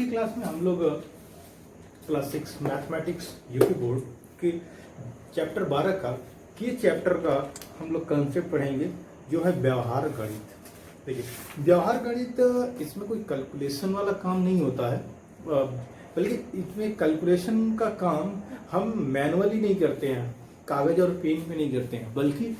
Class में हम लोग क्लास 6 मैथमेटिक्स यूपी बोर्ड के चैप्टर 12 का चैप्टर का हम लोग कंसेप्ट पढ़ेंगे जो है व्यवहार गणित। देखिए व्यवहार गणित इसमें कोई कैलकुलेशन वाला काम नहीं होता है, बल्कि इसमें कैलकुलेशन का काम हम मैनुअली नहीं करते हैं, कागज और पेन पे नहीं करते हैं, बल्कि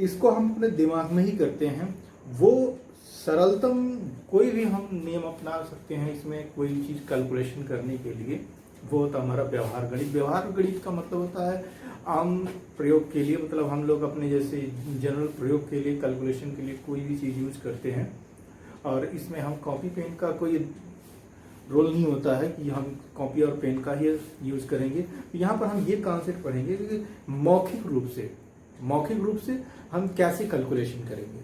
इसको हम अपने दिमाग में ही करते हैं। वो सरलतम कोई भी हम नियम अपना सकते हैं इसमें कोई चीज़ कैलकुलेशन करने के लिए, वो होता है हमारा व्यवहार गणित। व्यवहार गणित का मतलब होता है आम प्रयोग के लिए, मतलब हम लोग अपने जैसे जनरल प्रयोग के लिए, कैलकुलेशन के लिए कोई भी चीज़ यूज करते हैं। और इसमें हम कॉपी पेन का कोई रोल नहीं होता है कि हम कॉपी और पेन का ही यूज करेंगे। तो यहाँ पर हम ये कॉन्सेप्ट पढ़ेंगे कि मौखिक रूप से हम कैसे कैलकुलेशन करेंगे।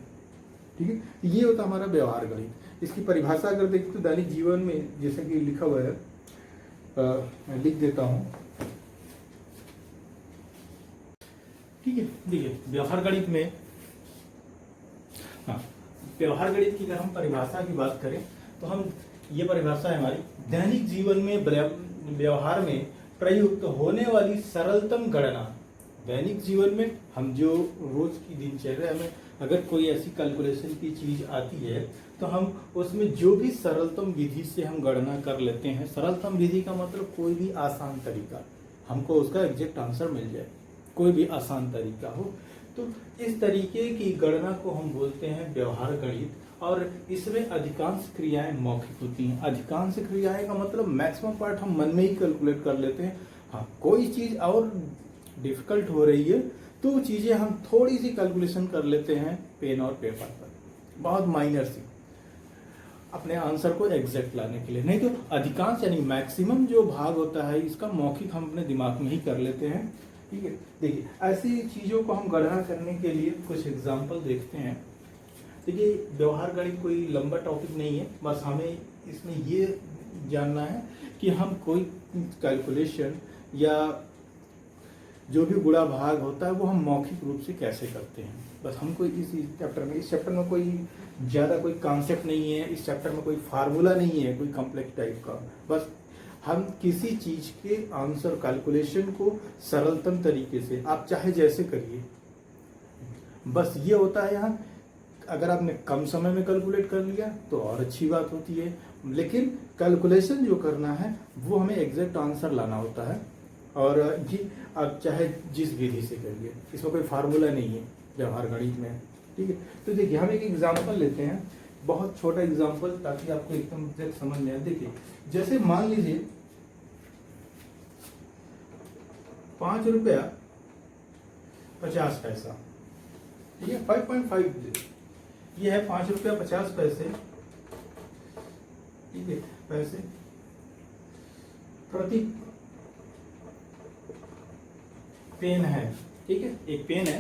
ठीक है, ये होता है हमारा व्यवहार गणित। इसकी परिभाषा अगर देखें तो दैनिक जीवन में जैसे कि लिखा हुआ है, मैं लिख देता हूँ। ठीक है, देखिए व्यवहार गणित में, व्यवहार गणित की अगर हम परिभाषा की बात करें तो हम ये परिभाषा है हमारी, दैनिक जीवन में व्यवहार में प्रयुक्त होने वाली सरलतम गणना। दैनिक जीवन में हम जो रोज की दिनचर्या में अगर कोई ऐसी कैलकुलेशन की चीज आती है तो हम उसमें जो भी सरलतम विधि से हम गणना कर लेते हैं। सरलतम विधि का मतलब कोई भी आसान तरीका, हमको उसका एग्जैक्ट आंसर मिल जाए, कोई भी आसान तरीका हो। तो इस तरीके की गणना को हम बोलते हैं व्यवहार गणित। और इसमें अधिकांश क्रियाएं मौखिक होती हैं। अधिकांश क्रियाएं का मतलब मैक्सिमम पार्ट हम मन में ही कैलकुलेट कर लेते हैं। हाँ, कोई चीज और डिफिकल्ट हो रही है तो चीजें हम थोड़ी सी कैलकुलेशन कर लेते हैं पेन और पेपर पर, बहुत माइनर सी, अपने आंसर को एग्जैक्ट लाने के लिए। नहीं तो अधिकांश यानी मैक्सिमम जो भाग होता है इसका मौखिक हम अपने दिमाग में ही कर लेते हैं। ठीक है, देखिए ऐसी चीजों को हम गणना करने के लिए कुछ एग्जाम्पल देखते हैं। देखिए व्यवहार गणित कोई लंबा टॉपिक नहीं है, बस हमें इसमें ये जानना है कि हम कोई कैलकुलेशन या जो भी गुणा भाग होता है वो हम मौखिक रूप से कैसे करते हैं। बस हमको इस चैप्टर में कोई ज़्यादा कोई कॉन्सेप्ट नहीं है, इस चैप्टर में कोई फार्मूला नहीं है कोई कॉम्प्लेक्स टाइप का। बस हम किसी चीज के आंसर कैलकुलेशन को सरलतम तरीके से, आप चाहे जैसे करिए, बस ये होता है। यहाँ अगर आपने कम समय में कैलकुलेट कर लिया तो और अच्छी बात होती है, लेकिन कैलकुलेशन जो करना है वो हमें एग्जैक्ट आंसर लाना होता है। और जी आप चाहे जिस विधि से करिए, इसमें कोई फार्मूला नहीं है व्यवहार गणित में। ठीक है, तो देखिए हम एक एग्जाम्पल लेते हैं, बहुत छोटा एग्जाम्पल, ताकि आपको एकदम एग्जैक्ट समझ में आए। देखिए जैसे मान लीजिए 5 रुपया 50 पैसा, ठीक है, 5.5, ये है 5 रुपया 50 पैसे, ठीक है, पैसे प्रति पेन है। ठीक है, एक पेन है,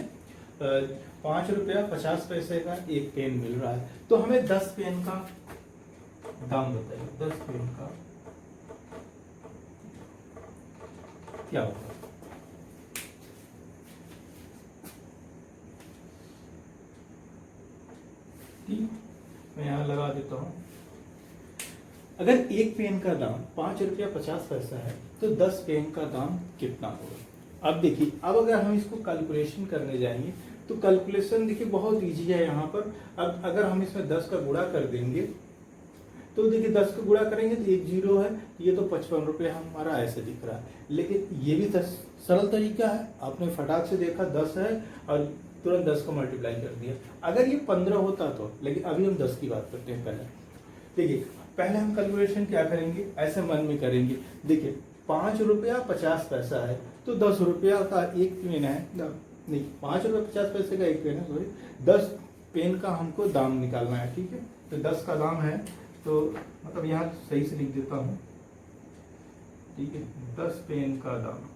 5 रुपया 50 पैसे का एक पेन मिल रहा है। तो हमें 10 पेन का दाम बताइए, 10 पेन का क्या होगा। ठीक, मैं यहां लगा देता हूं। अगर एक पेन का दाम 5 रुपया 50 पैसा है तो 10 पेन का दाम कितना होगा। अब देखिए, अब अगर हम इसको कैलकुलेशन करने जाएंगे तो कैलकुलेशन देखिए बहुत इजी है यहाँ पर। अब अगर हम इसमें 10 का गुणा कर देंगे तो देखिए 10 का गुणा करेंगे तो एक जीरो है, ये तो 55 रुपये हमारा ऐसे दिख रहा है। लेकिन ये भी सरल तरीका है, आपने फटाक से देखा 10 है और तुरंत 10 को मल्टीप्लाई कर दिया। अगर ये 15 होता तो, लेकिन अभी हम 10 की बात करते हैं। देखिए पहले हम कैलकुलेशन क्या करेंगे, ऐसे मन में करेंगे। देखिए 5 रुपया 50 पैसा है तो 10 रुपया का एक पेन है, नहीं 5 रुपया 50 पैसे का एक पेन है, सॉरी 10 पेन का हमको दाम निकालना है। ठीक है, तो 10 का दाम है, तो मतलब यहाँ सही से लिख देता हूँ। ठीक है, 10 पेन का दाम।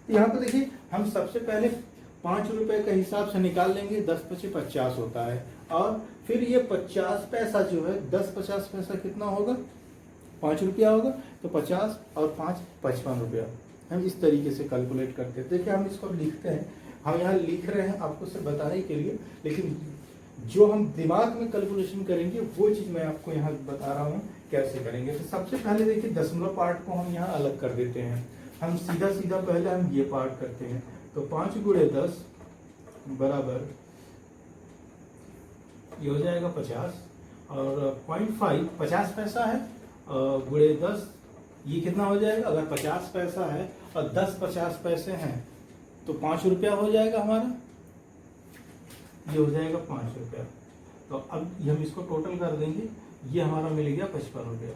तो यहाँ पर देखिए हम सबसे पहले 5 रुपए के हिसाब से निकाल लेंगे, 10 पचे 50 होता है। और फिर ये 50 पैसा जो है, 10-50 पैसा कितना होगा, 5 रुपया होगा, तो 50 और 5 55 रुपया। हम इस तरीके से कैलकुलेट करते हैं। देखिए हम इसको लिखते हैं, हम यहाँ लिख रहे हैं आपको सिर्फ बताने के लिए, लेकिन जो हम दिमाग में कैलकुलेशन करेंगे वो चीज़ मैं आपको यहाँ बता रहा हूँ कैसे करेंगे। तो सबसे पहले देखिए दशमलव पार्ट को हम यहाँ अलग कर देते हैं। हम सीधा सीधा पहले हम ये पार्ट करते हैं। तो 5 गुणे 10 बराबर ये हो जाएगा 50 और 0.5 50 पैसा है गुणे 10 ये कितना हो जाएगा। अगर 50 पैसा है और 10 50 पैसे हैं तो 5 रुपया हो जाएगा हमारा, ये हो जाएगा 5 रुपया। तो अब हम इसको टोटल कर देंगे, ये हमारा मिल गया 55 रुपया।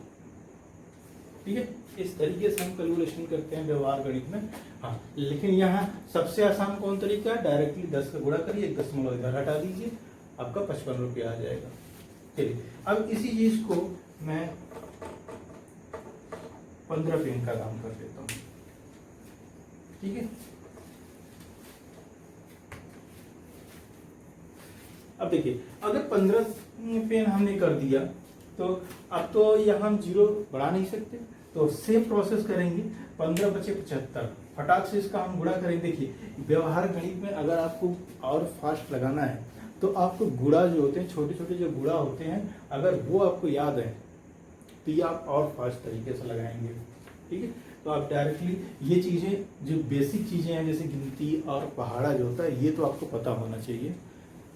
ठीक है, इस तरीके से हम कैलकुलेशन करते हैं व्यवहार गणित में। हाँ, लेकिन यहाँ सबसे आसान कौन तरीका है, डायरेक्टली 10 का गुणा करिए, 1 दशमलव इधर हटा दीजिए, आपका 55 रुपया आ जाएगा। चलिए अब इसी चीज को मैं 15 पेन का काम कर देता हूँ। ठीक है, अब देखिए अगर 15 पेन हमने कर दिया तो अब तो यहाँ हम जीरो बढ़ा नहीं सकते, तो सेम प्रोसेस करेंगे। 15 बचे 75, फटाक से इसका हम गुणा करेंगे। देखिए व्यवहार गणित में अगर आपको और फास्ट लगाना है तो आपको गुणा जो होते हैं, छोटे छोटे जो गुणा होते हैं, अगर वो आपको याद है तो ये आप और फास्ट तरीके से लगाएंगे। ठीक है, तो आप डायरेक्टली ये चीजें जो बेसिक चीजें हैं जैसे गिनती और पहाड़ा जो होता है ये तो आपको पता होना चाहिए,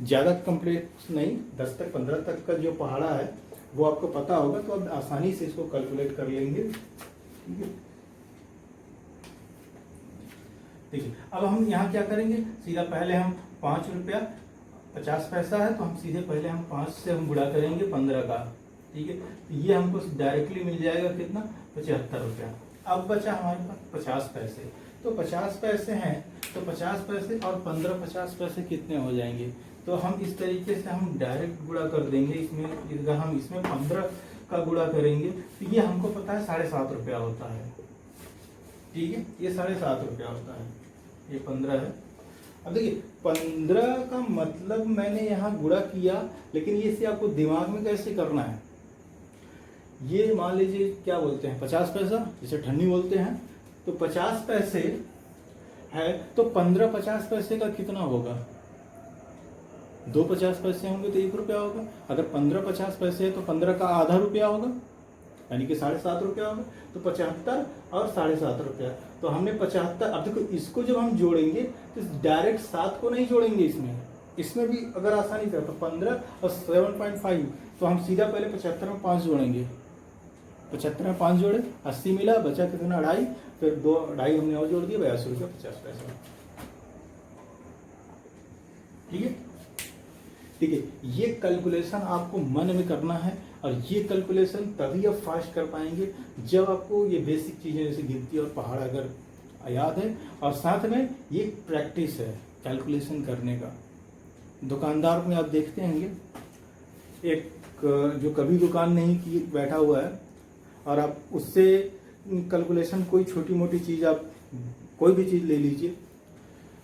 ज्यादा कॉम्प्लेक्स नहीं। 10 तक 15 तक का जो पहाड़ा है वो आपको पता होगा, तो आप आसानी से इसको कैलकुलेट कर लेंगे। ठीक है, देखिए अब हम यहाँ क्या करेंगे, सीधा पहले हम 5 रुपया 50 पैसा है तो हम सीधे पहले हम 5 से हम गुणा करेंगे 15 का। ठीक है, तो ये हमको डायरेक्टली मिल जाएगा कितना, 75 रुपया। अब बचा हमारे पास 50 पैसे, तो 50 पैसे हैं तो 50 पैसे और 15 50 पैसे कितने हो जाएंगे। तो हम इस तरीके से हम डायरेक्ट गुणा कर देंगे। इसमें अगर हम इसमें 15 का गुणा करेंगे तो ये हमको पता है 7.5 रुपया होता है। ठीक है, ये 7.5 रुपया होता है, ये 15 है। अब देखिए 15 का मतलब मैंने यहाँ गुणा किया, लेकिन ये से आपको दिमाग में कैसे करना है, ये मान लीजिए क्या बोलते हैं 50 पैसा, जिसे ठन्नी बोलते हैं, तो 50 पैसे है तो 15 50 पैसे का कितना होगा, 2 50 पैसे होंगे तो 1 रुपया होगा। अगर 15 50 पैसे है तो 15 का आधा रुपया होगा, यानी कि 7.5 रुपया होगा। तो 75 और 7.5 रुपया, तो हमने 75। अब देखो इसको जब हम जोड़ेंगे तो डायरेक्ट 7 को नहीं जोड़ेंगे, इसमें भी अगर आसानी से तो 15 और 7.5, तो हम सीधा पहले 75 में 5 जोड़ेंगे। 75 में 5 जोड़े 80 मिला, बचा कितना 2.5, फिर 2.5 हमने और जोड़ दिया 82 रुपया 50 पैसा। ठीक है, ठीक है, ये कैलकुलेशन आपको मन में करना है और ये कैलकुलेशन तभी आप फास्ट कर पाएंगे जब आपको ये बेसिक चीजें जैसे गिनती और पहाड़ अगर याद है, और साथ में ये प्रैक्टिस है कैलकुलेशन करने का। दुकानदार में आप देखते होंगे एक जो कभी दुकान नहीं की बैठा हुआ है और आप उससे कैलकुलेशन कोई छोटी मोटी चीज, आप कोई भी चीज ले लीजिए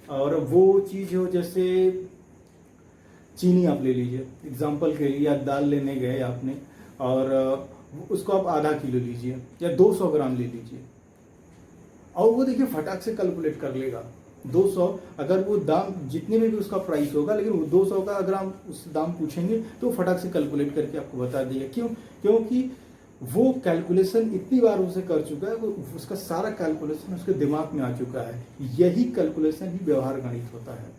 और वो चीज हो जैसे चीनी आप ले लीजिए एग्जाम्पल के लिए, या दाल लेने गए आपने और उसको आप आधा किलो लीजिए या 200 ग्राम ले लीजिए और वो देखिए फटाक से कैलकुलेट कर लेगा 200। अगर वो दाम जितने में भी उसका प्राइस होगा, लेकिन वो 200 का अगर हम उस दाम पूछेंगे तो फटाक से कैलकुलेट करके आपको बता देगा। क्यों? क्योंकि वो कैलकुलेशन इतनी बार उसे कर चुका है, उसका सारा कैलकुलेशन उसके दिमाग में आ चुका है। यही कैलकुलेशन ही व्यवहार गणित होता है।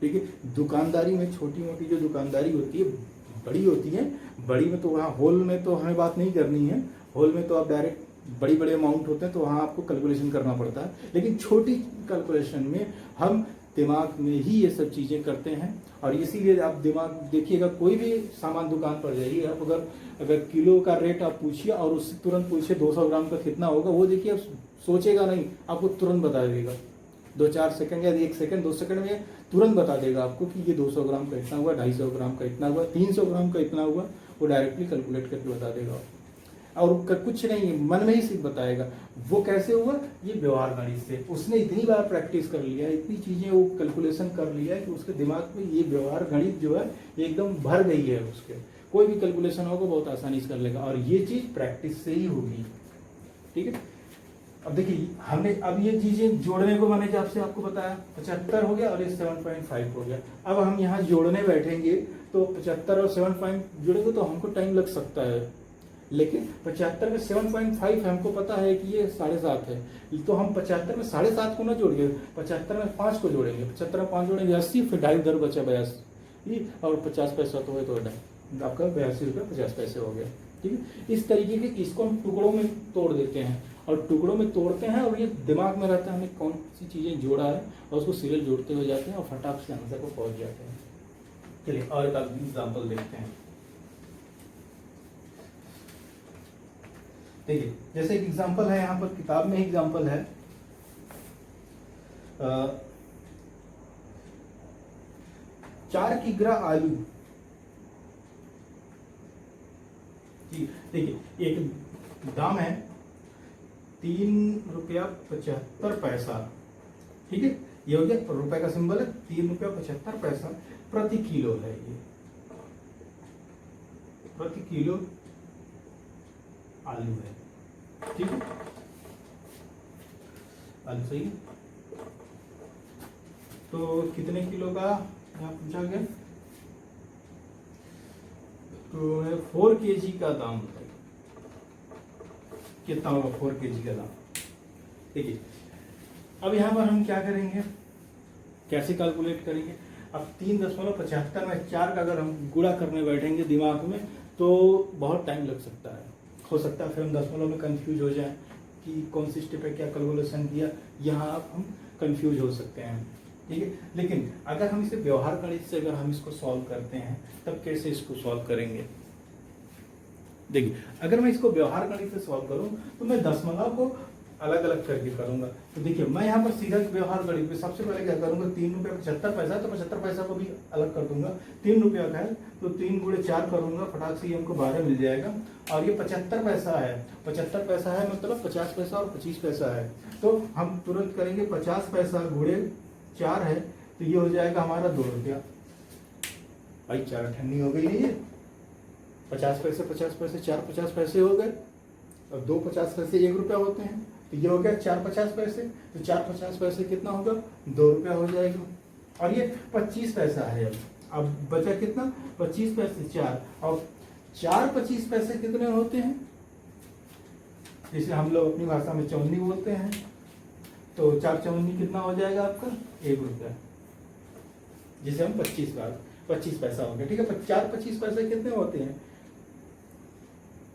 ठीक है, दुकानदारी में छोटी मोटी जो दुकानदारी होती है, बड़ी होती है, बड़ी में तो वहाँ होल में तो हमें बात नहीं करनी है, होल में तो आप डायरेक्ट बड़ी बड़े अमाउंट होते हैं तो वहाँ आपको कैलकुलेशन करना पड़ता है। लेकिन छोटी कैलकुलेशन में हम दिमाग में ही ये सब चीज़ें करते हैं और इसीलिए आप दिमाग देखिएगा, कोई भी सामान दुकान पर जाइए आप, अगर किलो का रेट आप पूछिए और उससे तुरंत पूछिए 200 ग्राम का कितना होगा, वो देखिए सोचेगा नहीं, आपको तुरंत बता देगा। 2-4 सेकंड या 1 सेकंड 2 सेकंड में तुरंत बता देगा आपको कि ये 200 ग्राम का इतना हुआ, 250 ग्राम का इतना हुआ, 300 ग्राम का इतना हुआ, वो डायरेक्टली कैलकुलेट करके बता देगा। और कुछ नहीं, मन में ही सिर्फ बताएगा। वो कैसे हुआ? ये व्यवहार गणित से। उसने इतनी बार प्रैक्टिस कर लिया, इतनी चीजें वो कैलकुलेशन कर लिया है कि उसके दिमाग में ये व्यवहार गणित जो है ये एकदम भर गई है। उसके कोई भी कैलकुलेशन होगा बहुत आसानी से कर लेगा और ये चीज प्रैक्टिस से ही होगी। ठीक है, अब देखिए हमने अब ये चीजें जोड़ने को मैंने आपसे आपको बताया 75 हो गया और ये 7.5 हो गया। अब हम यहाँ जोड़ने बैठेंगे तो 75 और 7.5 जोड़ेंगे तो हमको टाइम लग सकता है, लेकिन 75 में 7.5 हमको पता है कि ये 7.5 है, तो हम 75 में 7.5 को ना जोड़िए, 75 में 5 को जोड़ेंगे, 75 में 5 जोड़ेंगे 80, फिर 2.5 उधर बचा 82, और 50 पैसा तो है, तो आपका 82 रुपये 50 पैसे हो गया। ठीक है, इस तरीके के इसको हम टुकड़ों में तोड़ देते हैं, और टुकड़ों में तोड़ते हैं और ये दिमाग में रहता है हमें कौन सी चीज़ें जोड़ा है, और उसको सीरियल जोड़ते हुए जाते हैं और फटाक से आंसर को पहुंच जाते हैं। चलिए और एक एग्जाम्पल देखते हैं। देखिए जैसे एक एग्जाम्पल है, यहाँ पर किताब में एग्जाम्पल है, 4 किग्रा आलू। देखिए एक दाम है 3 रुपया 75 पैसा। ठीक है, ये हो गया, रुपए का सिंबल है, 3 रुपया 75 पैसा प्रति किलो है, ये प्रति किलो आलू है। ठीक है, आलू सही है। तो कितने किलो का यहाँ पूछा गया, तो 4 kg का दाम है, कितना होगा 4 kg का दाम। देखिए अब यहाँ पर हम क्या करेंगे, कैसे कैलकुलेट करेंगे। अब 3.75 में 4 का अगर हम गुणा करने बैठेंगे दिमाग में तो बहुत टाइम लग सकता है, हो सकता है फिर हम दशमलव में कंफ्यूज हो जाएं कि कौन सी स्टेप पे क्या कैलकुलेशन किया, यहाँ हम कंफ्यूज हो सकते हैं। ठीक है, लेकिन अगर हम इसे व्यवहार गणित से अगर हम इसको सॉल्व करते हैं तब कैसे इसको सॉल्व करेंगे। देखिए अगर मैं इसको व्यवहार गणित से सॉल्व करूं तो मैं दशमलव को अलग अलग करके करूंगा। तो देखिए मैं यहाँ पर सीधा व्यवहार गणित में सबसे पहले क्या करूंगा, 3 रुपया 75 पैसा, तो 75 पैसा को भी अलग कर दूंगा। 3 रुपया का है तो 3 गुणे 4 करूंगा, फटाक से हमको 12 मिल जाएगा। और ये 75 पैसा है, 75 पैसा है मतलब 50 पैसा और 25 पैसा है, तो हम तुरंत करेंगे 50 पैसा गुणे 4 है, तो ये हो जाएगा हमारा 2 रुपया। भाई 4 ठन्नी हो गई नहीं है, 50 पैसे 4 50 पैसे हो गए, और 2 50 पैसे 1 रुपया होते हैं, तो ये हो गया 4 50 पैसे, तो 4 50 पैसे कितना होगा, 2 रुपया हो जाएगा। और ये 25 पैसा है, अब बचा कितना, 25 पैसे 4, और 4 25 पैसे कितने होते हैं, जिसे हम लोग अपनी भाषा में चौन्नी बोलते हैं, तो 4 चौन्नी कितना हो जाएगा आपका 1 रुपया, जिसे हम 25 पैसा हो गया। ठीक है, 4 25 पैसे कितने होते हैं,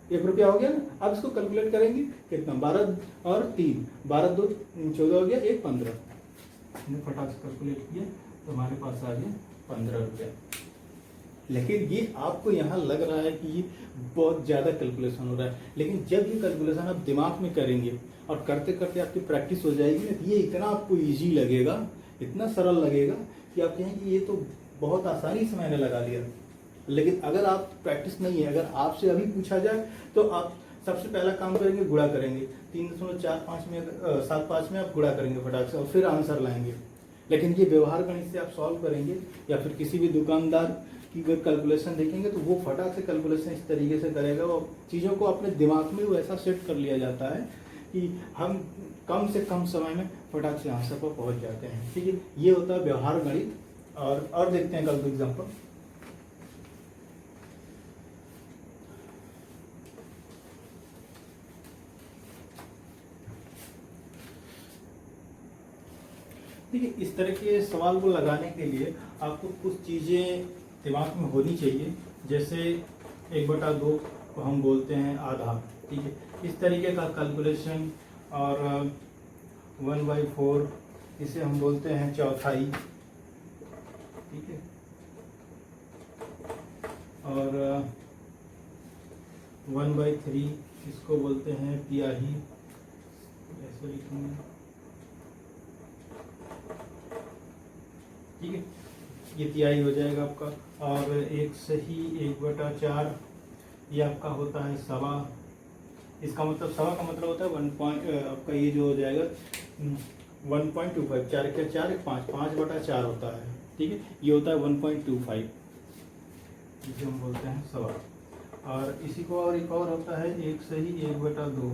1 रुपया हो गया ना। अब इसको कैलकुलेट करेंगे कितना, 12 और 3, 12 2 14 हो गया, 1 15, हमने फटाक से कैलकुलेट किया तो हमारे पास आ गया 15 रुपया। लेकिन ये आपको यहाँ लग रहा है कि ये बहुत ज़्यादा कैलकुलेशन हो रहा है, लेकिन जब ये कैलकुलेशन आप दिमाग में करेंगे और करते करते आपकी प्रैक्टिस हो जाएगी ना, ये इतना आपको ईजी लगेगा, इतना सरल लगेगा कि आप कहेंगे ये तो बहुत आसानी से मैंने लगा लिया। लेकिन अगर आप प्रैक्टिस नहीं है, अगर आपसे अभी पूछा जाए तो आप सबसे पहला काम करेंगे, गुणा करेंगे, 3.45 में 75 में आप गुणा करेंगे फटाक से, और फिर आंसर लाएंगे। लेकिन ये व्यवहार गणित से आप सॉल्व करेंगे, या फिर किसी भी दुकानदार की अगर कैलकुलेशन देखेंगे तो वो फटाक से कैलकुलेशन इस तरीके से करेगा, वो चीज़ों को अपने दिमाग में वो ऐसा सेट कर लिया जाता है कि हम कम से कम समय में फटाक से आंसर पर पहुंच जाते हैं। ठीक है, ये होता है व्यवहार गणित। और देखते हैं कल का एग्जाम्पल। देखिए इस तरह के सवाल को लगाने के लिए आपको कुछ चीज़ें दिमाग में होनी चाहिए, जैसे 1/2 को हम बोलते हैं आधा। ठीक है, इस तरीके का कैलकुलेशन, और 1/4 इसे हम बोलते हैं चौथाई। ठीक है, और 1/3 इसको बोलते हैं तिहाई, ऐसे लिखेंगे। ठीक है, ये तिहाई हो जाएगा आपका। और 1 सही 1/4 ये आपका होता है सवा। इसका मतलब सवा का मतलब होता है 1 आपका ये जो हो जाएगा 1.25, 4 के 4 5, 5/4 होता है। ठीक है, ये होता है 1.25, जिसे हम बोलते हैं सवा। और इसी को और एक और होता है 1 सही 1/2,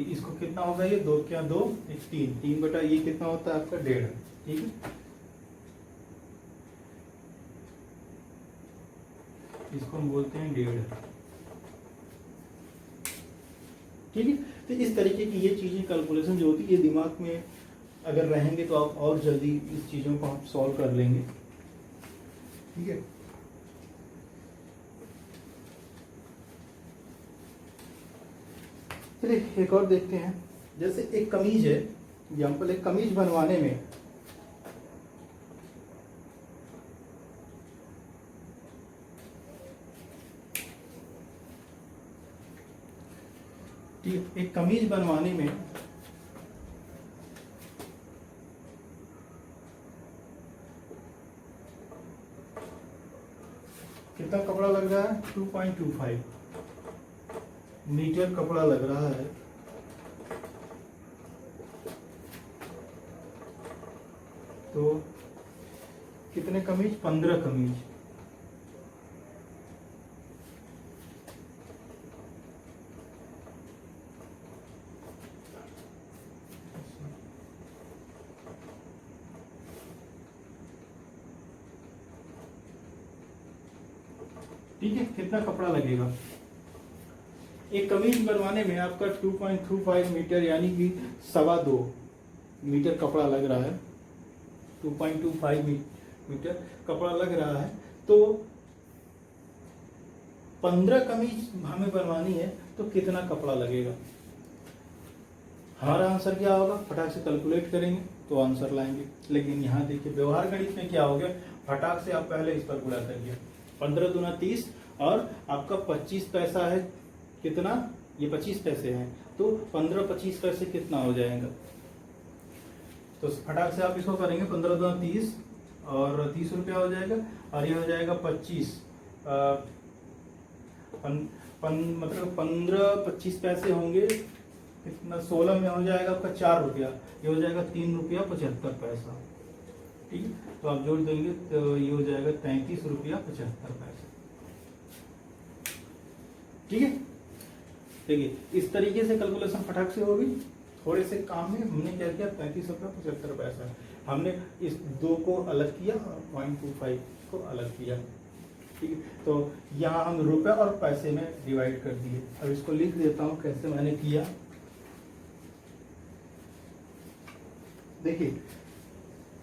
इसको कितना होगा, ये 2 क्या 2 1 3, 3 ये कितना होता है आपका 1.5। ठीक है, इसको हम बोलते हैं 1.5। ठीक है। तो इस तरीके की ये चीज़ें कैलकुलेशन जो होती है ये दिमाग में अगर रहेंगे तो आप और जल्दी इस चीज़ों को आप सॉल्व कर लेंगे। ठीक है। चलिए एक और देखते हैं। जैसे एक कमीज है, एग्जाम्पल एक कमीज बनवाने में एक कमीज बनवाने में कितना कपड़ा लग रहा है? 2.25 मीटर कपड़ा लग रहा है। तो कितने कमीज? 15 कमीज। ठीक है, कितना कपड़ा लगेगा? एक कमीज बनवाने में आपका 2.25 मीटर यानी कि 2.25 मीटर कपड़ा लग रहा है। 2.25 मीटर कपड़ा लग रहा है। तो 15 कमीज हमें बनवानी है तो कितना कपड़ा लगेगा? हमारा आंसर क्या होगा? फटाक से कैलकुलेट करेंगे तो आंसर लाएंगे। लेकिन यहाँ देखिए व्यवहार गणित में क्या हो गया, फटाक से आप पहले इस पर गुणा करिए। 15 दूना 30 और आपका 25 पैसा है। कितना? ये 25 पैसे हैं। तो 15 25 पैसे कितना हो जाएगा? तो फटाक से आप इसको करेंगे। 15 दूना 30 और 30 रुपया हो जाएगा और ये हो जाएगा 25 मतलब 15 25 पैसे होंगे कितना? 16 में हो जाएगा आपका 4 रुपया। ये हो जाएगा 3 रुपया 75 पैसा। ठीक है, तो आप जोड़ देंगे तो ये हो जाएगा 33 रुपया 75 पैसे। ठीक है, देखिए इस तरीके से कैलकुलेशन फटाक से होगी। थोड़े से काम में हमने क्या किया? 33 रुपया 75 पैसा। हमने इस 2 को अलग किया और 0.25 को अलग किया। ठीक है, तो यहाँ हम रुपये और पैसे में डिवाइड कर दिए। अब इसको लिख देता हूँ कैसे मैंने किया। देखिए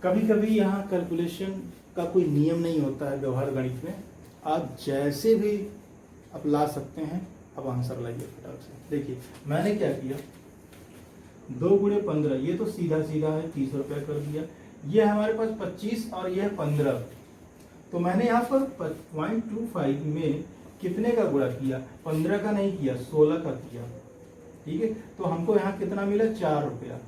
कभी कभी यहाँ कैलकुलेशन का कोई नियम नहीं होता है व्यवहार गणित में। आप जैसे भी आप ला सकते हैं। अब आंसर लाइए फटाक से। देखिए मैंने क्या किया, 2 गुणे 15 ये तो सीधा सीधा है, 30 रुपया कर दिया। ये हमारे पास 25 और ये है 15। तो मैंने यहाँ पर 0.25 में कितने का गुणा किया? 15 का नहीं किया, 16 का किया। ठीक है, तो हमको यहाँ कितना मिला? 4 रुपया।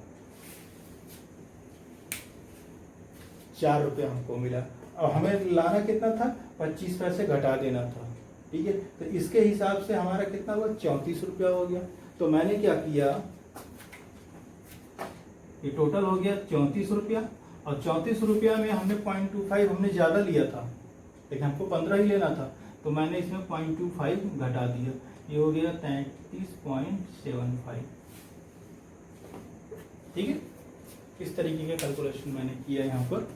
4 रुपया हमको मिला और हमें लाना कितना था? 25 पैसे घटा देना था। ठीक है, तो इसके हिसाब से हमारा कितना हुआ? 34 रुपया हो गया। तो मैंने क्या किया, ये टोटल हो गया 34 रुपया और 34 रुपया में हमने 0.25 हमने ज्यादा लिया था लेकिन हमको 15 ही लेना था। तो मैंने इसमें 0.25 घटा दिया, ये हो गया 33.75। ठीक है, इस तरीके का कैलकुलेशन मैंने किया यहाँ पर।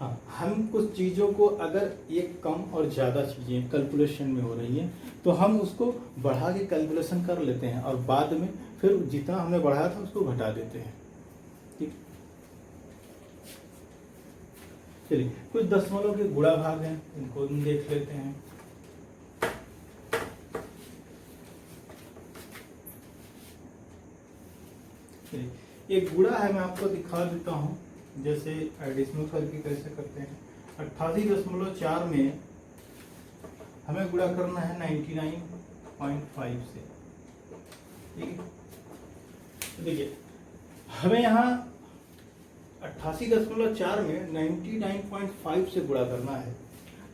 हाँ, हम कुछ चीज़ों को अगर एक कम और ज़्यादा चीज़ें कैलकुलेशन में हो रही हैं तो हम उसको बढ़ा के कैलकुलेशन कर लेते हैं और बाद में फिर जितना हमने बढ़ाया था उसको घटा देते हैं। ठीक, चलिए कुछ दशमलव के गुणा भाग हैं, इनको हम देख लेते हैं। चलिए एक गुणा है, मैं आपको दिखा देता हूँ जैसे एडिशनल करके कैसे करते हैं। 88.4 में हमें गुणा करना है 99.5 से। ठीक है, देखिए हमें यहाँ 88.4 में 99.5 से गुणा करना है।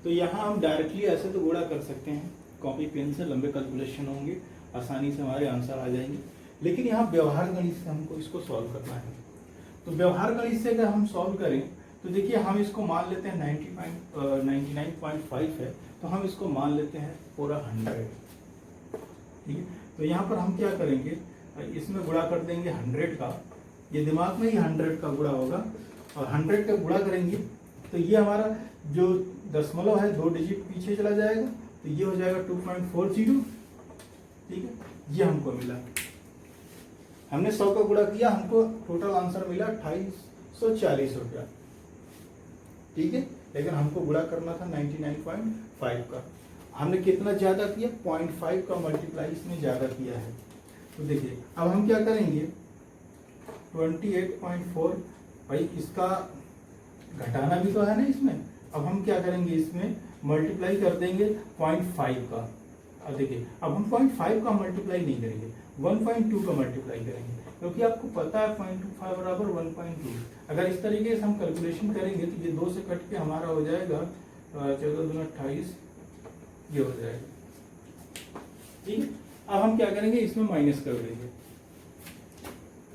तो यहाँ हम डायरेक्टली ऐसे तो गुणा कर सकते हैं, कॉपी पेन से लंबे कैलकुलेशन होंगे, आसानी से हमारे आंसर आ जाएंगे। लेकिन यहाँ व्यवहार गणित से हमको इसको सॉल्व करना है। तो व्यवहार गणित से अगर हम सॉल्व करें तो देखिए हम इसको मान लेते हैं 99.5 है, तो हम इसको मान लेते हैं पूरा 100। ठीक है, तो यहाँ पर हम क्या करेंगे, इसमें गुणा कर देंगे 100 का। ये दिमाग में ही 100 का गुणा होगा और 100 का गुणा करेंगे तो ये हमारा जो दशमलव है 2 डिजिट पीछे चला जाएगा, तो ये हो जाएगा 2.40। ठीक है, ये हमको मिला। हमने 100 का गुणा किया, हमको टोटल आंसर मिला 2840 रुपया। ठीक है, लेकिन हमको गुणा करना था 99.5 का। हमने कितना ज्यादा किया, 0.5 का मल्टीप्लाई इसमें ज्यादा किया है। तो देखिए अब हम क्या करेंगे, 28.4, भाई इसका घटाना भी तो है ना इसमें। अब हम क्या करेंगे, इसमें मल्टीप्लाई कर देंगे 0.5 का। अब देखिए अब हम 0.5 का मल्टीप्लाई नहीं करेंगे, 1.2 का मल्टीप्लाई करेंगे, क्योंकि आपको पता है 0.25 बराबर 1.2। अगर इस तरीके से हम कैलकुलेशन करेंगे तो ये 2 से कट के हमारा हो जाएगा 14 दूना 28, ये हो जाएगा। ठीक है, अब हम क्या करेंगे, इसमें माइनस कर देंगे।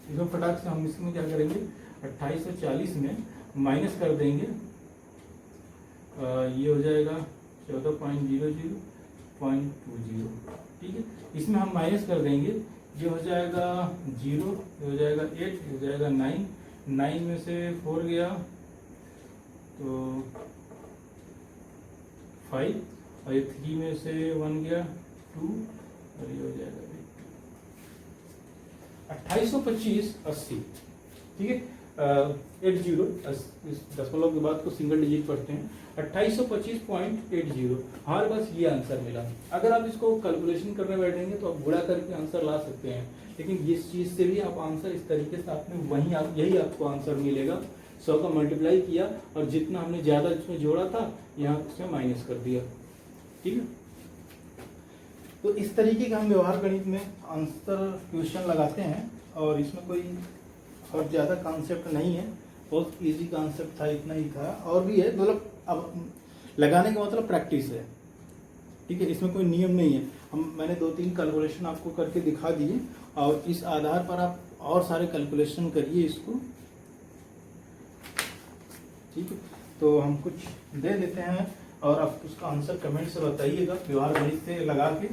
इसमें फटाक से हम इसमें क्या करेंगे, 2840 में माइनस कर देंगे, ये हो जाएगा 14.00.20। ठीक है, इसमें हम माइनस कर देंगे, ये हो जाएगा 0, ये हो जाएगा 8, ये हो जाएगा 9, 9 में से 4 गया तो 5, और ये 3 में से 1 गया 2, और ये हो जाएगा 2825/80। ठीक है, 80, इस दशमलव के बाद को सिंगल डिजिट पढ़ते हैं, 2825.80। हमारे पास ये आंसर मिला। अगर आप इसको कैलकुलेशन करने बैठेंगे तो आप गुणा करके आंसर ला सकते हैं, लेकिन इस चीज से भी आप आंसर इस तरीके से आपने वही यही आपको आंसर मिलेगा। 100 का मल्टीप्लाई किया और जितना हमने ज्यादा इसमें जोड़ा था यहाँ उसमें माइनस कर दिया। ठीक है, तो इस तरीके का हम व्यवहार गणित में आंसर क्वेश्चन लगाते हैं, और इसमें कोई और ज़्यादा कॉन्सेप्ट नहीं है, बहुत इजी कॉन्सेप्ट था, इतना ही था। और भी है, मतलब अब लगाने का मतलब प्रैक्टिस है। ठीक है, इसमें कोई नियम नहीं है। मैंने 2-3 कैलकुलेशन आपको करके दिखा दिए, और इस आधार पर आप और सारे कैलकुलेशन करिए इसको। ठीक है, तो हम कुछ दे देते हैं और आप उसका आंसर कमेंट से बताइएगा व्यवहार गणित से लगा के।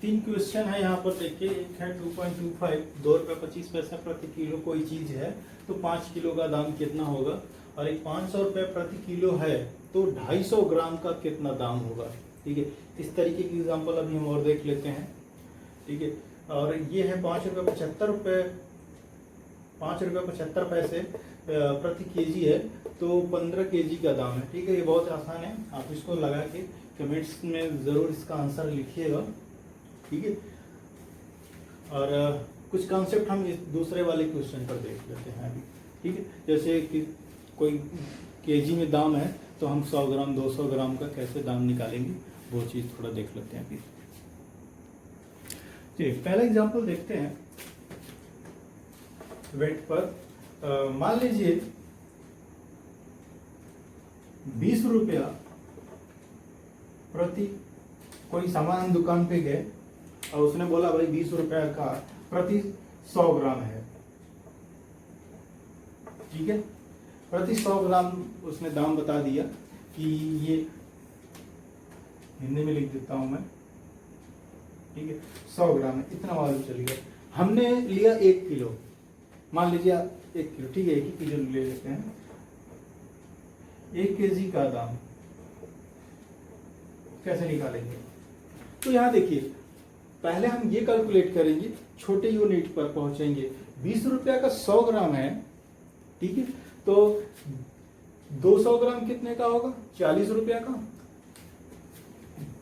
तीन क्वेश्चन है यहाँ पर, देखिए। एक है 2.25, 2 रुपये 25 पैसा प्रति किलो कोई चीज है तो 5 किलो का दाम कितना होगा, और एक 500 रुपये प्रति किलो है तो 250 ग्राम का कितना दाम होगा। ठीक है, इस तरीके की एग्जांपल अभी हम और देख लेते हैं। ठीक है, और ये है 5 रुपये 75 पैसे प्रति केजी है तो 15 केजी का दाम है। ठीक है, ये बहुत आसान है, आप इसको लगा के कमेंट्स में जरूर इसका आंसर लिखिएगा। ठीक है, और कुछ कॉन्सेप्ट हम इस दूसरे वाले क्वेश्चन पर देख लेते हैं अभी। ठीक है, जैसे कि कोई केजी में दाम है तो हम 100 ग्राम 200 ग्राम का कैसे दाम निकालेंगे, वो चीज़ थोड़ा देख लेते हैं अभी। जी, पहला एग्जांपल देखते हैं वेट पर। मान लीजिए 20 रुपया प्रति, कोई सामान दुकान पे गए और उसने बोला भाई 20 रुपया का प्रति 100 ग्राम है। ठीक है, प्रति 100 ग्राम उसने दाम बता दिया कि ये हिंदी में लिख देता हूं मैं। ठीक है, 100 ग्राम है, इतना मालूम चल गया। हमने लिया 1 किलो, मान लीजिए 1 किलो। ठीक है, 1 किलो ले लेते हैं। 1 केजी का दाम कैसे निकालेंगे, तो यहाँ देखिए पहले हम ये कैलकुलेट करेंगे, छोटे यूनिट पर पहुंचेंगे। 20 रुपया का 100 ग्राम है। ठीक है, तो 200 ग्राम कितने का होगा, 40 रुपया का।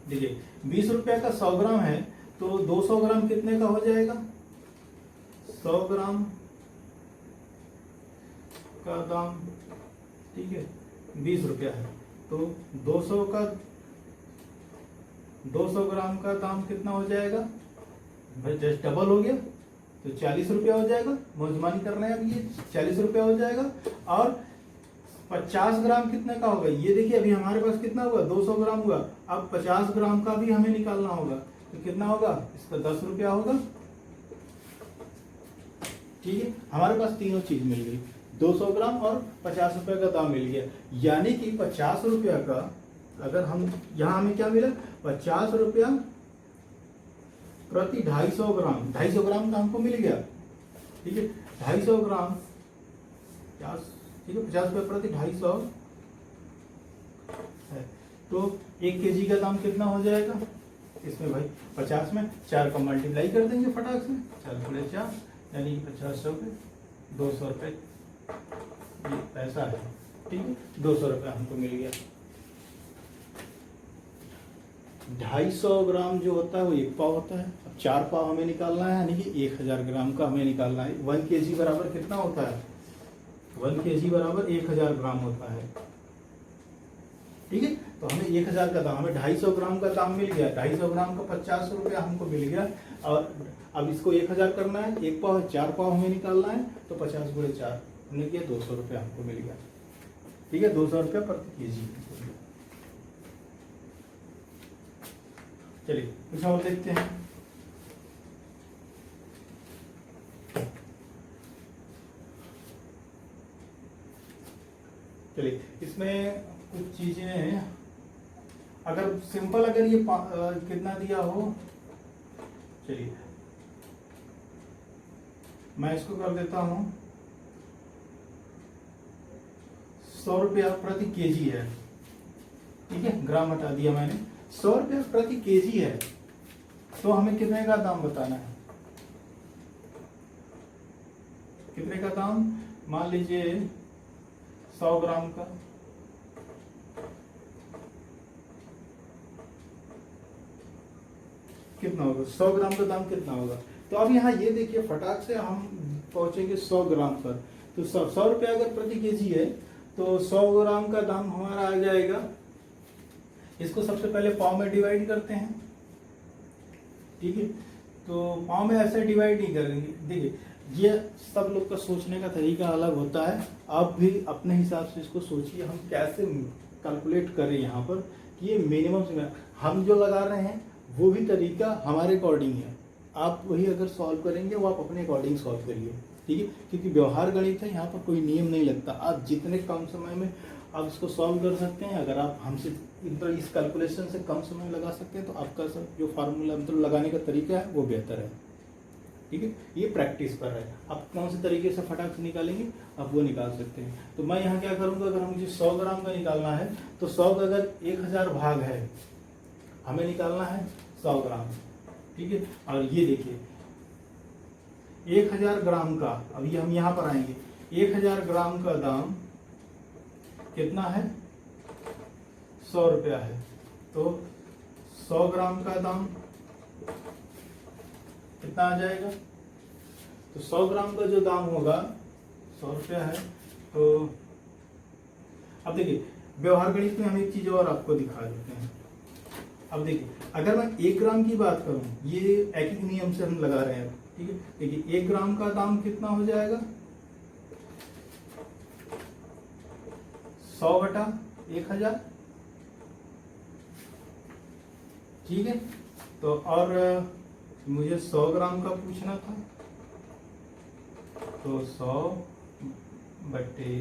देखिए 20 रुपया का 100 ग्राम है तो 200 ग्राम कितने का हो जाएगा, 100 ग्राम का दाम। ठीक है, 20 रुपया है तो 200 ग्राम का दाम कितना हो जाएगा भाई, जस्ट डबल हो गया तो 40 रुपया हो जाएगा। मौजमानी कर रहे हैं अब, ये 40 रुपया हो जाएगा। और 50 ग्राम कितने का होगा, ये देखिए अभी हमारे पास कितना हुआ, 200 ग्राम हुआ। अब 50 ग्राम का भी हमें निकालना होगा तो कितना होगा, इसका 10 रुपया होगा। ठीक है, हमारे पास तीनों चीज मिल गई, 200 ग्राम और 50 रुपया का दाम मिल गया। यानी कि 50 रुपया का, अगर हम यहाँ हमें क्या मिला, 50 रुपया प्रति 250 ग्राम। 250 ग्राम का हमको मिल गया। ठीक है, 250 ग्राम ठीक है, 50 रुपये प्रति 250 है। तो 1 kg का दाम कितना हो जाएगा इसमें भाई, 50 में 4 का मल्टीप्लाई कर देंगे फटाक से, 4 गुणे 4 यानी 50 रुपये, 200 रुपये ये पैसा है। ठीक है, 200 रुपये हमको मिल गया। 250 ग्राम जो होता है वो 1 पाव होता है। अब 4 पाव हमें निकालना है, यानी कि 1000 ग्राम का हमें निकालना है। 1 kg बराबर कितना होता है, 1 kg बराबर 1000 ग्राम होता है। ठीक है, तो हमें 1000 का दाम, हमें 250 ग्राम का दाम मिल गया। 250 ग्राम का 50 रुपया हमको मिल गया। और अब इसको 1000 करना है, 1 पाव है, 4 पाव हमें निकालना है, तो 50 गुणे 4 हमने किया, 200 रुपया हमको मिल गया। ठीक है, 200 रुपया प्रति केजी। चलिए कुछ और देखते हैं। चलिए इसमें कुछ चीजें, अगर सिंपल अगर ये कितना दिया हो, चलिए मैं इसको कर देता हूं 100 रुपया प्रति केजी है। ठीक है, ग्राम हटा दिया मैंने, 100 रुपया प्रति केजी है। तो हमें कितने का दाम बताना है, कितने का दाम, मान लीजिए 100 ग्राम का, कितना होगा, 100 ग्राम का दाम कितना होगा। तो अब यहाँ ये देखिए, फटाक से हम पहुंचेंगे 100 ग्राम पर। तो 100 रुपया अगर प्रति केजी है, तो 100 ग्राम का दाम हमारा आ जाएगा। इसको सबसे पहले पाव में डिवाइड करते हैं। ठीक है, तो पाव में ऐसे डिवाइड नहीं करेंगे। देखिए, ये सब लोग का सोचने का तरीका अलग होता है। आप भी अपने हिसाब से इसको सोचिए, हम कैसे कैलकुलेट करें यहाँ पर कि ये मिनिमम से हम जो लगा रहे हैं वो भी तरीका हमारे अकॉर्डिंग है। आप वही अगर सॉल्व करेंगे वो आप अपने अकॉर्डिंग सॉल्व करिए। ठीक है, क्योंकि व्यवहार गणित है, यहाँ पर कोई नियम नहीं लगता। आप जितने कम समय में आप इसको सॉल्व कर सकते हैं, अगर आप हमसे इस कैलकुलेशन से कम समय लगा सकते हैं, तो आपका सब जो फार्मूला मतलब लगाने का तरीका है वो बेहतर है। ठीक है, ये प्रैक्टिस पर है। आप कौन से तरीके से फटाक से निकालेंगे, आप वो निकाल सकते हैं। तो मैं यहाँ क्या करूँगा, अगर मुझे 100 ग्राम का निकालना है, तो 100 का अगर 1000 भाग है, हमें निकालना है 100 ग्राम। ठीक है, और ये देखिए 1000 ग्राम का, अभी हम यहाँ पर आएंगे, 1000 ग्राम का दाम कितना है, 100 रुपया है। तो 100 ग्राम का दाम कितना आ जाएगा, तो 100 ग्राम का जो दाम होगा 100 रुपया है। तो अब देखिए, व्यवहार गणित में हम एक चीज और आपको दिखा देते हैं। अब देखिए, अगर मैं 1 ग्राम की बात करूं, ये एक ही नियम से हम लगा रहे हैं। ठीक है, देखिए 1 ग्राम का दाम कितना हो जाएगा, 100 बटा 1000। ठीक है, तो और मुझे 100 ग्राम का पूछना था, तो 100 बटे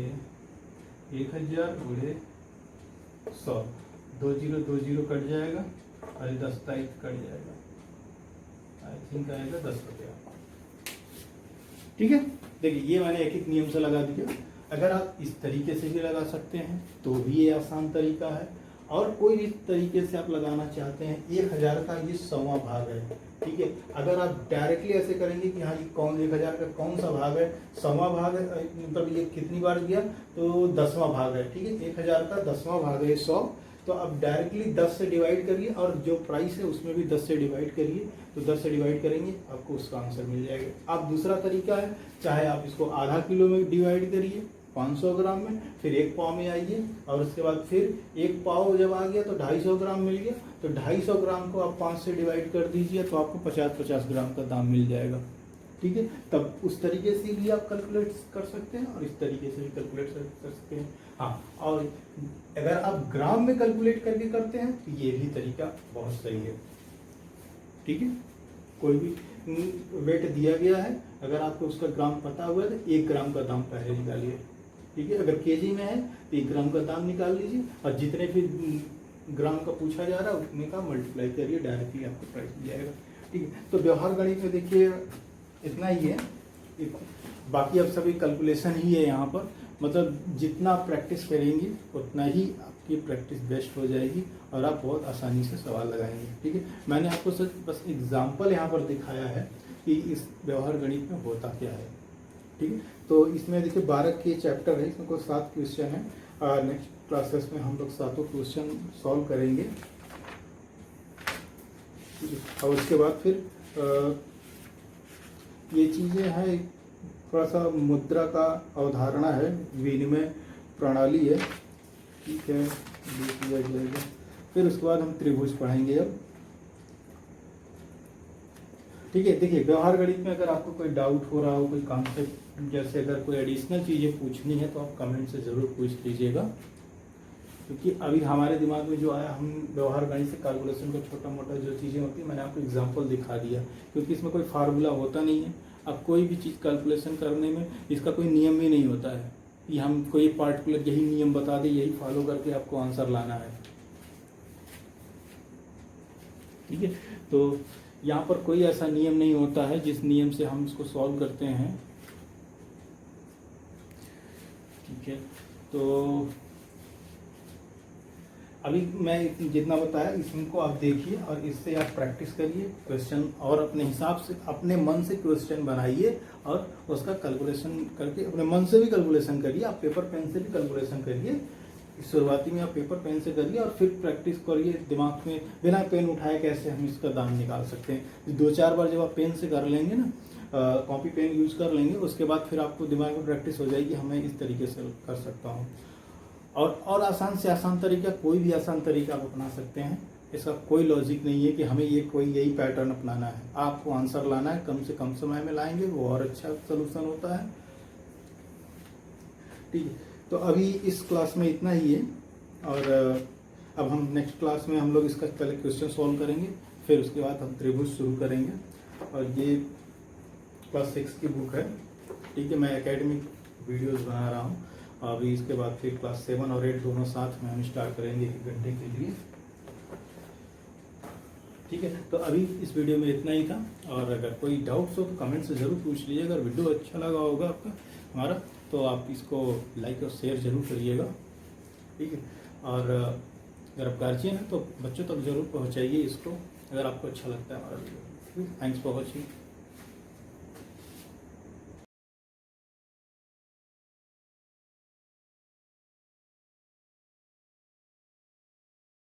1000 गुणे 100, 2 0 कट जाएगा और 10 कट जाएगा, आई थिंक आएगा 10 रुपया। ठीक है, देखिए ये मैंने एक एक नियम से लगा दिया। अगर आप इस तरीके से भी लगा सकते हैं तो भी ये आसान तरीका है, और कोई भी तरीके से आप लगाना चाहते हैं। 1000 का ये 100वां भाग है। ठीक है, अगर आप डायरेक्टली ऐसे करेंगे कि हाँ ये कौन 1000 का कौन सा भाग है, 100वां भाग है, मतलब ये कितनी बार दिया, तो 10वां भाग है। ठीक है, 1000 का 10वां भाग है 100। तो आप डायरेक्टली 10 से डिवाइड करिए, और जो प्राइस है उसमें भी 10 से डिवाइड करिए। तो 10 से डिवाइड करेंगे आपको उसका आंसर मिल जाएगा। अब दूसरा तरीका है, चाहे आप इसको आधा किलो में डिवाइड करिए 500 ग्राम में, फिर 1 पाव में आइए, और उसके बाद फिर 1 पाव जब आ गया तो 250 ग्राम मिल गया। तो 250 ग्राम को आप 5 से डिवाइड कर दीजिए, तो आपको 50-50 ग्राम का दाम मिल जाएगा। ठीक है, तब उस तरीके से भी आप कैलकुलेट कर सकते हैं और इस तरीके से भी कैलकुलेट कर सकते हैं। हाँ, और अगर आप ग्राम में कैलकुलेट करके करते हैं तो ये भी तरीका बहुत सही है। ठीक है, कोई भी वेट दिया गया है, अगर आपको उसका ग्राम पता हुआ है तो 1 ग्राम का दाम पहले निकालिए। ठीक है, अगर केजी में है तो 1 ग्राम का दाम निकाल लीजिए, और जितने भी ग्राम का पूछा जा रहा है उतने का मल्टीप्लाई करिए, डायरेक्टली आपको प्राइस मिल जाएगा। ठीक है, तो व्यवहार गणित में देखिए इतना ही है, बाकी अब सभी कैलकुलेशन ही है यहाँ पर। मतलब जितना आप प्रैक्टिस करेंगे उतना ही आपकी प्रैक्टिस बेस्ट हो जाएगी और आप बहुत आसानी से सवाल लगाएंगे। ठीक है, मैंने आपको सिर्फ बस एग्जाम्पल यहाँ पर दिखाया है कि इस व्यवहार गणित में होता क्या है। ठीक है, तो इसमें देखिए 12 के चैप्टर है, इसमें कोई 7 क्वेश्चन है। नेक्स्ट क्लासेस में हम लोग 7 क्वेश्चन सॉल्व करेंगे। और उसके बाद फिर ये चीज़ें हैं, थोड़ा सा मुद्रा का अवधारणा है, विनिमय प्रणाली है। ठीक है, देख लिया जाएगा। फिर उसके बाद हम त्रिभुज पढ़ेंगे अब। ठीक है, देखिए व्यवहार गणित में अगर आपको कोई डाउट हो रहा हो, कोई कॉन्सेप्ट, जैसे अगर कोई एडिशनल चीज़ें पूछनी है तो आप कमेंट से ज़रूर पूछ लीजिएगा, क्योंकि अभी हमारे दिमाग में जो आया, हम व्यवहार गणित से कैलकुलेशन को छोटा मोटा जो चीज़ें होती है मैंने आपको एग्जांपल दिखा दिया, क्योंकि इसमें कोई फार्मूला होता नहीं है। अब कोई भी चीज़ कैलकुलेशन करने में इसका कोई नियम ही नहीं होता है कि हम कोई पार्टिकुलर यही नियम बता दें, यही फॉलो करके आपको आंसर लाना है। ठीक है, तो यहाँ पर कोई ऐसा नियम नहीं होता है जिस नियम से हम इसको सॉल्व करते हैं। ठीक है, तो अभी मैं जितना बताया इसको आप देखिए और इससे आप प्रैक्टिस करिए क्वेश्चन, और अपने हिसाब से अपने मन से क्वेश्चन बनाइए और उसका कैलकुलेशन करके अपने मन से भी कैलकुलेशन करिए। आप पेपर पेन से भी कैलकुलेशन करिए, शुरुआती में आप पेपर पेन से करिए और फिर प्रैक्टिस करिए दिमाग में, बिना पेन उठाए कैसे हम इसका दाम निकाल सकते हैं। 2-4 बार जब आप पेन से कर लेंगे ना, कॉपी पेन यूज कर लेंगे, उसके बाद फिर आपको दिमाग में प्रैक्टिस हो जाएगी, हमें इस तरीके से कर सकता हूँ। और आसान से आसान तरीका, कोई भी आसान तरीका आप अपना सकते हैं। इसका कोई लॉजिक नहीं है कि हमें ये कोई यही पैटर्न अपनाना है। आपको आंसर लाना है, कम से कम समय में लाएंगे वो और अच्छा सोल्यूशन होता है। ठीक है, तो अभी इस क्लास में इतना ही है, और अब हम नेक्स्ट क्लास में हम लोग इसका पहले क्वेश्चन सॉल्व करेंगे, फिर उसके बाद हम त्रिभुज शुरू करेंगे। और ये क्लास 6 की बुक है। ठीक है, मैं एकेडमिक वीडियोस बना रहा हूँ। अभी इसके बाद फिर क्लास 7 और 8 दोनों साथ में हम स्टार्ट करेंगे 1 घंटे के लिए। ठीक है, तो अभी इस वीडियो में इतना ही था, और अगर कोई डाउट्स हो तो कमेंट से ज़रूर पूछ लीजिए। अगर वीडियो अच्छा लगा होगा आपका हमारा, तो आप इसको लाइक और शेयर जरूर करिएगा। ठीक है, और अगर आप गार्जियन हैं तो बच्चों तक जरूर पहुंचाइए इसको, अगर आपको अच्छा लगता है हमारा वीडियो। Thanks for watching.